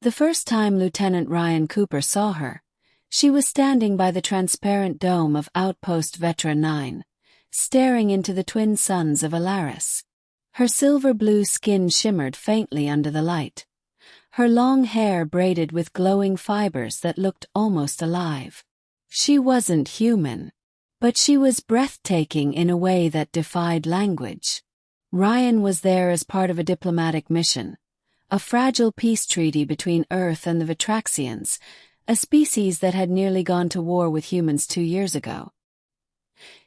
The first time Lieutenant Ryan Cooper saw her, she was standing by the transparent dome of Outpost Vetra 9, staring into the twin suns of Alaris. Her silver-blue skin shimmered faintly under the light, her long hair braided with glowing fibers that looked almost alive. She wasn't human, but she was breathtaking in a way that defied language. Ryan was there as part of a diplomatic mission, a fragile peace treaty between Earth and the Vitraxians, a species that had nearly gone to war with humans 2 years ago.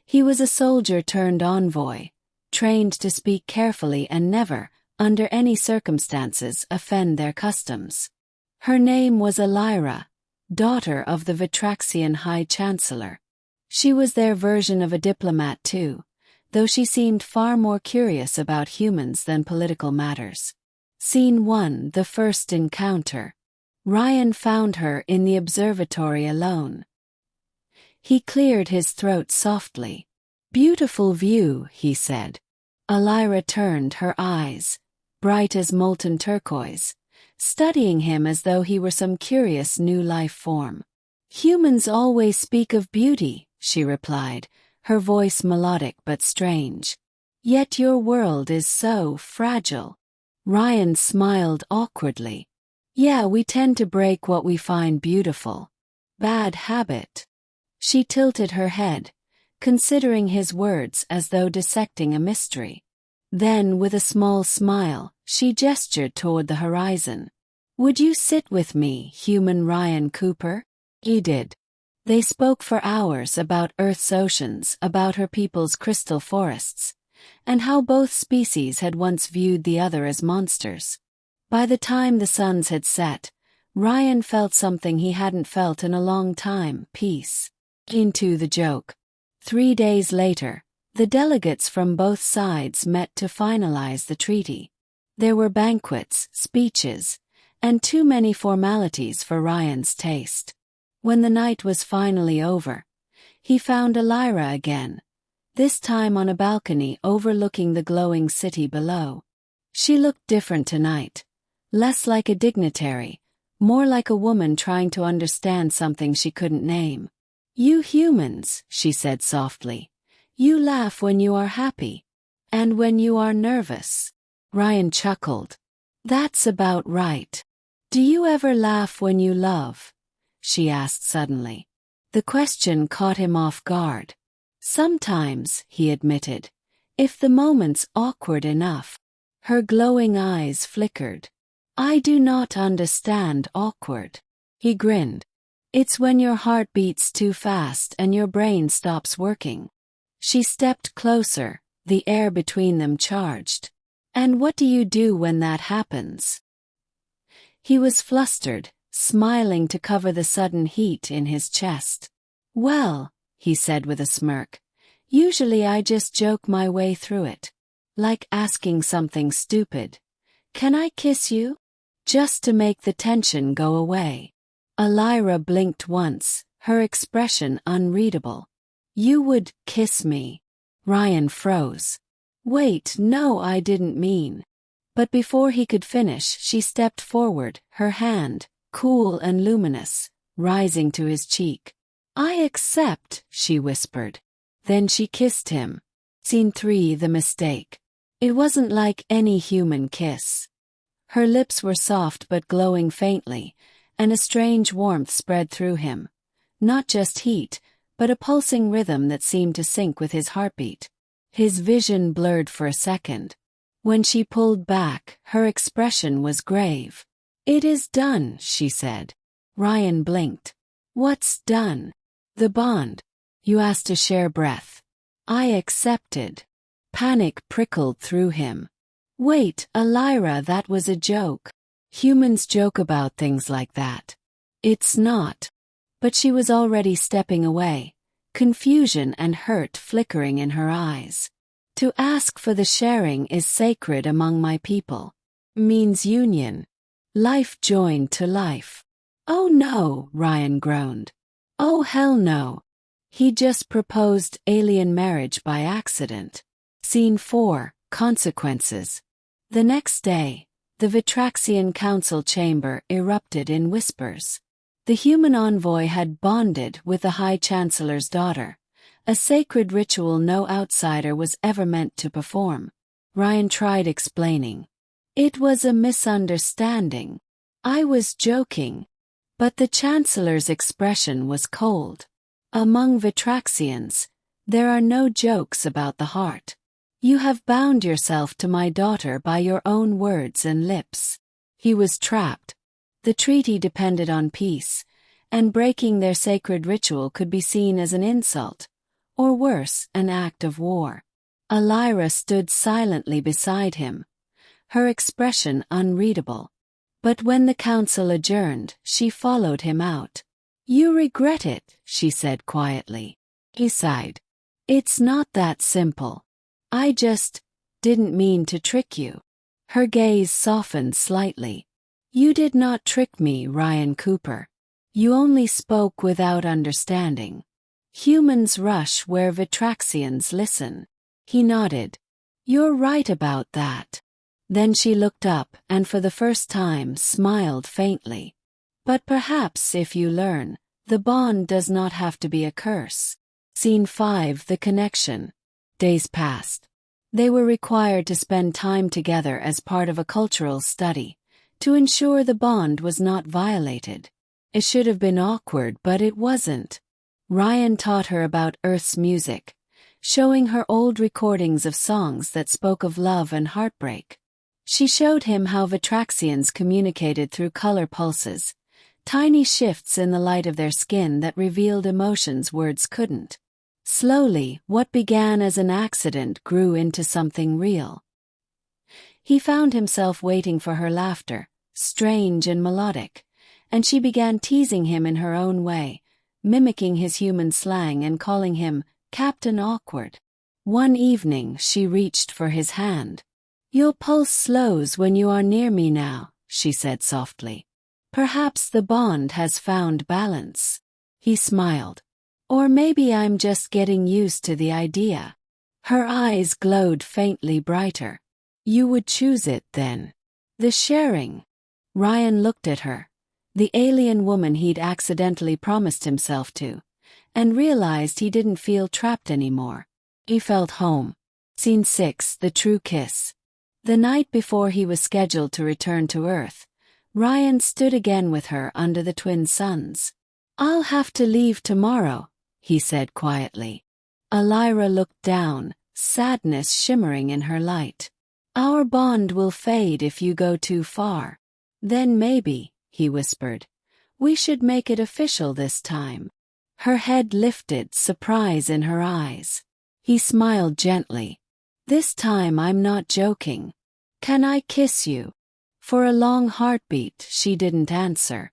He was a soldier turned envoy, trained to speak carefully and never, under any circumstances, offend their customs. Her name was Elira, daughter of the Vitraxian High Chancellor. She was their version of a diplomat too, though she seemed far more curious about humans than political matters. Scene 1: The first encounter. Ryan found her in the observatory alone. He cleared his throat softly. "Beautiful view," he said. Elira turned, her eyes, bright as molten turquoise, studying him as though he were some curious new life form. "Humans always speak of beauty," she replied, her voice melodic but strange. "Yet your world is so fragile." Ryan smiled awkwardly. "Yeah, we tend to break what we find beautiful. Bad habit." She tilted her head, considering his words as though dissecting a mystery. Then, with a small smile, she gestured toward the horizon. "Would you sit with me, human Ryan Cooper?" He did. They spoke for hours about Earth's oceans, about her people's crystal forests, and how both species had once viewed the other as monsters. By the time the suns had set, Ryan felt something he hadn't felt in a long time: peace. Into the joke. 3 days later, the delegates from both sides met to finalize the treaty. There were banquets, speeches, and too many formalities for Ryan's taste. When the night was finally over, he found Elira again, this time on a balcony overlooking the glowing city below. She looked different tonight, less like a dignitary, more like a woman trying to understand something she couldn't name. "You humans," she said softly, "you laugh when you are happy. And when you are nervous." Ryan chuckled. "That's about right. Do you ever laugh when you love?" she asked suddenly. The question caught him off guard. "Sometimes," he admitted, "if the moment's awkward enough." Her glowing eyes flickered. "I do not understand awkward." He grinned. "It's when your heart beats too fast and your brain stops working." She stepped closer, the air between them charged. "And what do you do when that happens?" He was flustered, smiling to cover the sudden heat in his chest. "Well," he said with a smirk, "usually I just joke my way through it. Like asking something stupid. 'Can I kiss you?' Just to make the tension go away." Elira blinked once, her expression unreadable. "You would kiss me?" Ryan froze. "Wait, no, I didn't mean." But before he could finish, she stepped forward, her hand, cool and luminous, rising to his cheek. "I accept," she whispered. Then she kissed him. Scene 3: The mistake. It wasn't like any human kiss. Her lips were soft but glowing faintly, and a strange warmth spread through him. Not just heat, but a pulsing rhythm that seemed to sync with his heartbeat. His vision blurred for a second. When she pulled back, her expression was grave. "It is done," she said. Ryan blinked. "What's done?" "The bond. You asked to share breath." "I accepted." Panic prickled through him. "Wait, Elira, that was a joke. Humans joke about things like that." "It's not." But she was already stepping away, confusion and hurt flickering in her eyes. "To ask for the sharing is sacred among my people. Means union. Life joined to life." "Oh no," Ryan groaned. "Oh hell no. He just proposed alien marriage by accident." Scene 4: Consequences. The next day, the Vitraxian council chamber erupted in whispers. The human envoy had bonded with the High Chancellor's daughter, a sacred ritual no outsider was ever meant to perform. Ryan tried explaining. It was a misunderstanding. I was joking. But the Chancellor's expression was cold. Among Vitraxians, there are no jokes about the heart. You have bound yourself to my daughter by your own words and lips. He was trapped. The treaty depended on peace, and breaking their sacred ritual could be seen as an insult, or worse, an act of war. Alyra stood silently beside him, her expression unreadable. But when the council adjourned, she followed him out. You regret it, she said quietly. He sighed. It's not that simple. I just didn't mean to trick you. Her gaze softened slightly. You did not trick me, Ryan Cooper. You only spoke without understanding. Humans rush where Vitraxians listen. He nodded. You're right about that. Then she looked up and for the first time smiled faintly. But perhaps if you learn, the bond does not have to be a curse. Scene 5. The connection. Days passed. They were required to spend time together as part of a cultural study, to ensure the bond was not violated. It should have been awkward, but it wasn't. Ryan taught her about Earth's music, showing her old recordings of songs that spoke of love and heartbreak. She showed him how Vitraxians communicated through color pulses, tiny shifts in the light of their skin that revealed emotions words couldn't. Slowly, what began as an accident grew into something real. He found himself waiting for her laughter, strange and melodic, and she began teasing him in her own way, mimicking his human slang and calling him Captain Awkward. One evening she reached for his hand. Your pulse slows when you are near me now, she said softly. Perhaps the bond has found balance. He smiled. Or maybe I'm just getting used to the idea. Her eyes glowed faintly brighter. You would choose it then. The sharing. Ryan looked at her, the alien woman he'd accidentally promised himself to, and realized he didn't feel trapped anymore. He felt home. Scene 6. The true kiss. The night before he was scheduled to return to Earth, Ryan stood again with her under the twin suns. I'll have to leave tomorrow, he said quietly. Alyra looked down, sadness shimmering in her light. Our bond will fade if you go too far. Then maybe, he whispered, we should make it official this time. Her head lifted, surprise in her eyes. He smiled gently. This time I'm not joking. Can I kiss you? For a long heartbeat, she didn't answer.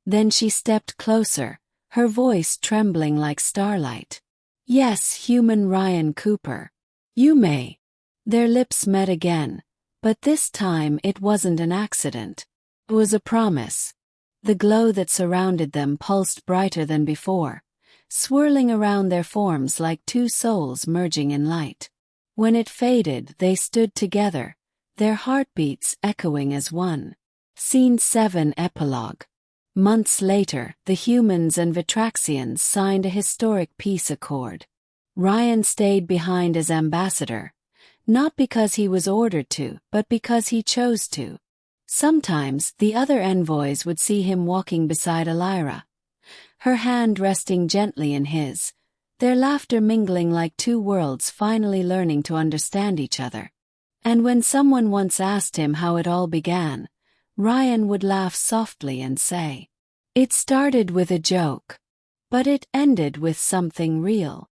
Then she stepped closer, her voice trembling like starlight. Yes, human Ryan Cooper. You may. Their lips met again, but this time it wasn't an accident. It was a promise. The glow that surrounded them pulsed brighter than before, swirling around their forms like two souls merging in light. When it faded, they stood together, their heartbeats echoing as one. Scene 7. Epilogue. Months later, the humans and Vitraxians signed a historic peace accord. Ryan stayed behind as ambassador, not because he was ordered to, but because he chose to. Sometimes, the other envoys would see him walking beside Alyra, her hand resting gently in his, their laughter mingling like two worlds finally learning to understand each other. And when someone once asked him how it all began, Ryan would laugh softly and say, "It started with a joke, but it ended with something real."